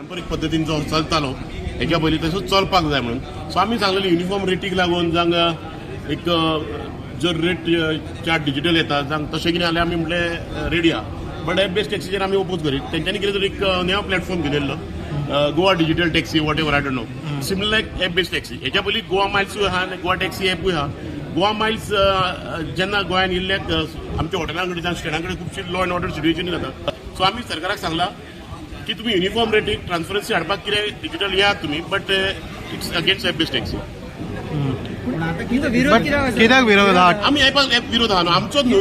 पारंपरीक पद्धतीन जो चलतालो हेच्या पयलीं तसो चलपाक जाय म्हणून सो आमी सांगलेली युनिफॉर्म रेटीक लागून जावं एक जर रेट चार्ट डिजिटल येता जावं तशें कितें जाल्यार आमी म्हटलें रेडी आहा. बट एप बेस्ड टॅक्सीचेर आमी ओपोज करीत. तेंच्यांनी कितें तरी एक नवा प्लॅटफॉर्म घेतिल्लो Goa digital taxi what ever I don't know similar like app based taxi. हेच्या पयलीं गोवा मायल्सूय आहा आनी गोवा टॅक्सी एपूय आहा. गोवा मायल्स जेन्ना गोंयांत येयल्ल्याक आमच्या हॉटेलां कडेन जावं स्टेडां कडेन खुबशी लॉ एंड ऑर्डर सिच्युएशन जाता. सो आमी सरकाराक सांगला की तुम्ही युनिफॉर्म रेटीक ट्रान्सपरन्सी हाडपाक कितें डिजिटल या तुम्ही but it's against app based taxi. कित्याक विरोध आहा? आमी एप विरोध आहा न्हू आमचोच न्हू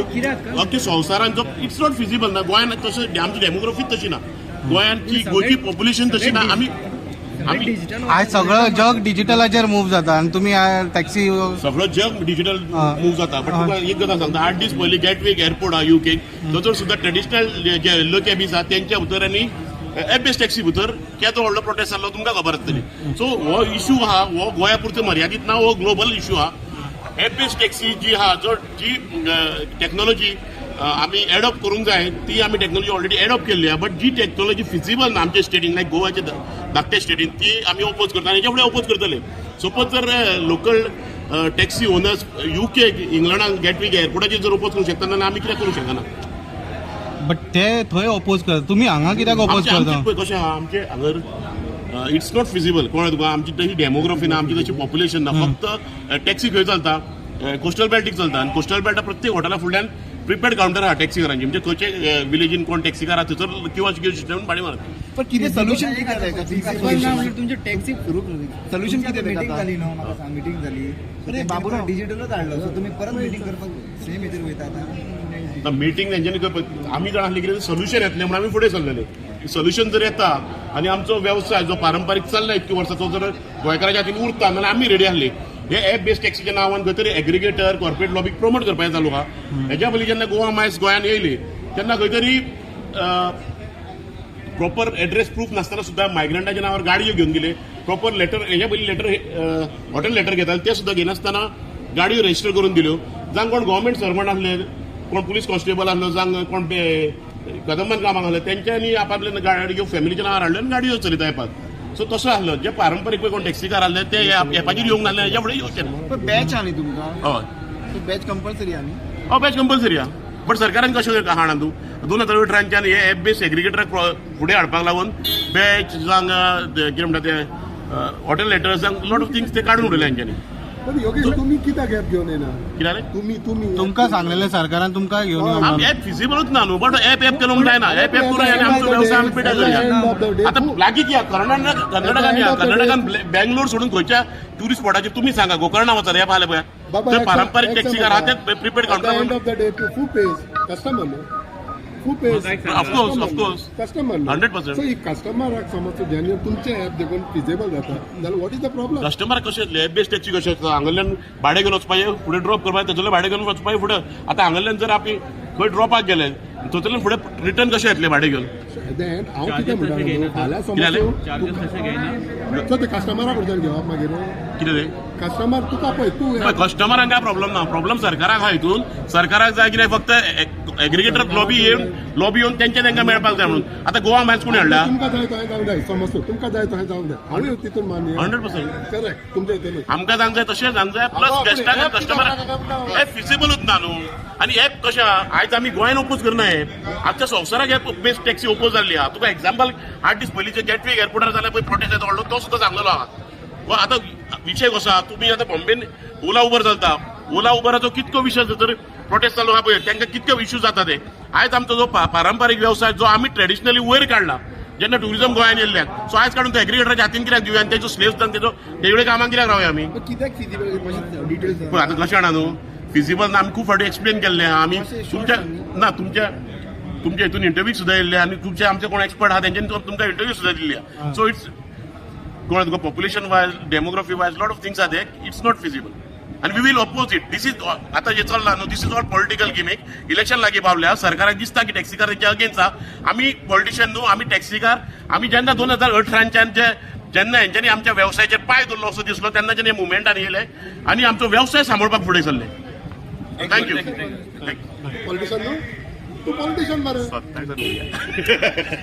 अख्ख्या संवसारान जो इट्स नॉट फिजिबल ना. गोंयांत तशें आमची डेमोग्राफी तशी ना. गोंयांची गोंयची पॉप्युलेशन तशी ना. आमी आज सगळं जग डिजिटलाचेर मूव जाता आणि तुम्ही टॅक्सी सगळं जग डिजिटल मूव जाता. बट तुका एक गजाल सांगता 8 दीस पयलीं गेटवे एअरपोर्ट आहा युकेक थंयसर सुद्दां ट्रेडिशनल जे येल्लो कॅबीज आहा तेंच्या भितर आनी एप बेस्ड टॅक्सी भितर केदो व्हडलो प्रोटेस्ट जाल्लो तुमकां खबर आसतली. सो हो इश्यू आहा हो गोंया पुरतो मर्यादीत ना. हो ग्लोबल इश्यू आहा. एप बेस्ड टॅक्सी जी आहा जी टॅक्नॉलॉजी आमी एडॉप्ट करूंक जाय ती आमी टॅक्नॉलॉजी ऑलरेडी एडॉप्ट केल्ली आहा. बट जी टॅक्नॉलॉजी फिजिबल ना आमच्या स्टेटीन लायक गोवाच्या धाकट्या स्टेटीन ती आमी ओपोज करता आनी हेच्या फुडें ओपोज करतले. सपोज जर लोकल टॅक्सी ओनर्स युके इंग्लंडान गेटवे एअरपोर्टाचेर जर ओपोज करूंक शकता जाल्यार आमी कित्याक करूंक शकना. बट ते थंय ओपोज करता तुम्ही हांगा कित्याक ओपोज करता? कशें आहा आमचे हांगर इट्स नॉट फिजिबल. कळ्ळें तुका आमची तशी डेमोग्राफी ना आमची तशी पॉप्युलेशन ना. फक्त टॅक्सी खंय चलता कोस्टल बेल्टीक चलता आनी कोस्टल बेल्टा प्रत्येक हॉटेला फुडल्यान प्रिपेड काउंटर आहा टॅक्सीकारांची. म्हणजे खंयचे विलेजीन कोण टॅक्सीकार आहा थंयसर किंवा सिस्टम भाडी मारता. पण किती सोल्युशन तुमचे टॅक्सी सोल्युशन किती मीटिंग झाली न्हू म्हाका सांग मीटिंग झाली बाबूराव डिजिटलच हाडलो सो तुम्ही परत मीटिंग करपाक सेम हेचेर वयता आता मीटिंग तेंच्यांनी करपाक आमी जाण आसले कितें सोल्युशन येतलें म्हणून आमी फुडें सरलेले. सोल्युशन जर येता आनी आमचो वेवसाय जो पारंपारीक चल्ला इतके वर्साचो जर गोंयकाराच्या हातीन उरता जाल्यार आमी रेडी आसली. हे एप बेस्ड टॅक्सीच्या नांवान खंय तरी एग्रिगेटर कॉर्पोरेट लॉबीक प्रमोट करपाचें चालू आहा. हेच्या पयलीं जेन्ना गोवा मायल्स गोंयांत येयली तेन्ना खंय तरी प्रॉपर एड्रेस प्रूफ नासतना सुद्दां मायग्रंटाच्या नांवार गाडयो घेवन गेले. प्रॉपर लेटर हेच्या पयलीं लेटर हॉटेल लेटर घेताले ते सुद्दां घेनासतना गाडयो रजिस्टर करून दिल्यो. जावं कोण गव्हर्मेंट सर्वंट आसले कोण पुलीस कॉन्स्टेबल आसलो जावं कोण कदंबान कामाक आसले तेंच्यांनी आपले गाडयो फॅमिलीच्या नांवार हाडल्यो आनी गाडयो चलयता एपात. सो तसो आसलो जे पारंपारीक कोण टॅक्सीकार आसले ते एपाचेर येवंक नासले हेच्या फुडें येवचे ना. पण बॅच आहा न्ही तुमकां हय बॅच कंपल्सरी आहा न्ही. हो बॅच कंपल्सरी आहा. बट सरकारान कशें हाडा तूं 2018 हे एप बेस्ड एग्रिगेटराक फुडें हाडपाक लागून बॅच जावं कितें म्हणटा ते हॉटेल लेटर्स जावं लॉट ऑफ थिंग्स ते काडून उडयले हेंच्यांनी. पण योगेश तुम्ही कित्याक ऍप घेवन येना? कित्याक तुम्ही तुमकां सांगलेले सरकारान तुमकां घेवन आमी एप फिजिबलूच ना न्हू. बट एप करूंक जायना. एप करून आनी आमचो वेवसाय आमी पिड्यार करया. आतां लागीं कित्याक कर्नाटकान बेंगलोर सोडून खंयच्या टुरिस्ट स्पॉटाचेर तुमी सांगा गोकर्णा वचत एप आले पळय थंय पारंपारीक टॅक्सीकार आहा ते prepaid counter end of the day who pays customer न्हू. Who pays of course customer 100%. So if कस्टमराक समज जेन्युइन तुमचे एप देखून फिजिबल जाता जाल्यार वॉट इज द प्रॉब्लम? कस्टमराक कशें एप बेस्ड टॅक्सी कशें आसता हांगाल्यान भाडें घेवन वचपाचें फुडें ड्रॉप करपाचें थंयसरल्यान भाडें घेवन वचपाचें फुडें. आतां हांगाल्यान जर आमी खंय ड्रॉपाक गेले थंयसरल्यान फुडें रिटर्न कशें येतले भाडें घेवन. हांव कितें म्हणटा फाल्यां समज सो ते कस्टमरा कडच्यान घेवप मागीर कितें तें कस्टमर तुका पळय तूं कस्टमरांक काय प्रॉब्लेम ना. प्रॉब्लेम सरकाराक आहा हितून. सरकाराक जाय कितें फक्त एग्रिगेटर लॉबी येवन तेंच्या मेळपाक जाय म्हणून. आतां गोवा मायल्स कोणी हाडला तुमकां जाय थंय जावंक जाय समज तुमकां जाय थंय जावंक जाय हांव तितून मान्य 100%. करेक्ट तुमच्या हितून आमकां जावंक जाय तशें जावंक जाय प्लस गेस्टांक कस्टमर एप फिजिबलूच ना न्हू. आनी एप कशें आहा आयज आमी गोंयान ओपोज करना एप आजच्या संवसाराक एप बेस्ड टॅक्सी ओपोज जाल्ली आहा. तुका एक्झाम्पल 8 दीस पयलींचे गेटवे एअरपोर्टार जाल्यार पळय प्रोटेस्ट येता व्हडलो तो सुद्दां सांगलेलो आहा. वा आतां विशय कसो आहा तुमी आतां बॉम्बेन ओला उबर चलता. ओला उबराचो कितको विशय जर प्रोटेस्ट चालू आहा पळय तांकां कितके इश्यू जाता ते. आयज आमचो जो पारंपारीक व्यवसाय जो आमी ट्रेडिशनली वयर काडला जेन्ना ट्युरिझम गोंयान येयल्ल्याक सो आयज काडून तो एग्रिगेटराच्या हातीन कित्याक दिवया आनी तेजो स्लेव्स जावन तेजो तेवढे कामाक कित्याक रावया आमी? कित्याक फिजिबल डिटेल्स पळय आतां कशें जाणा न्हू फिजिबल ना. आमी खूब फावटी एक्सप्लेन केल्लें आहा. आमी तुमच्या हितून इंटरव्यू सुद्दां येयल्ले आनी तुमचे आमचे कोण एक्सपर्ट आहा तेंच्यांनी तुमकां इंटरव्यू सुद्दां दिल्ली. सो इट्स कळ्ळें तुका population wise demography wise lot of things are there it's not feasible आनी we will oppose it. This is आतां जे चल्ला न्हू this is all political gimmick. Election लागीं पावल्या सरकाराक दिसता की टॅक्सीकार तेंच्या अगेन्स्ट आहा. आमी पॉलिटिशियन न्हू आमी टॅक्सीकार. आमी जेन्ना 2018 जेन्ना हेंच्यांनी आमच्या वेवसायाचेर पांय दवरलो असो दिसलो तेन्ना जेन्ना मुवमेंटान येयले आनी आमचो वेवसाय सांबाळपाक फुडें सरले. थँक्यू. पॉलिटिशियन न्हू तूं पॉलिटिशियन मरे.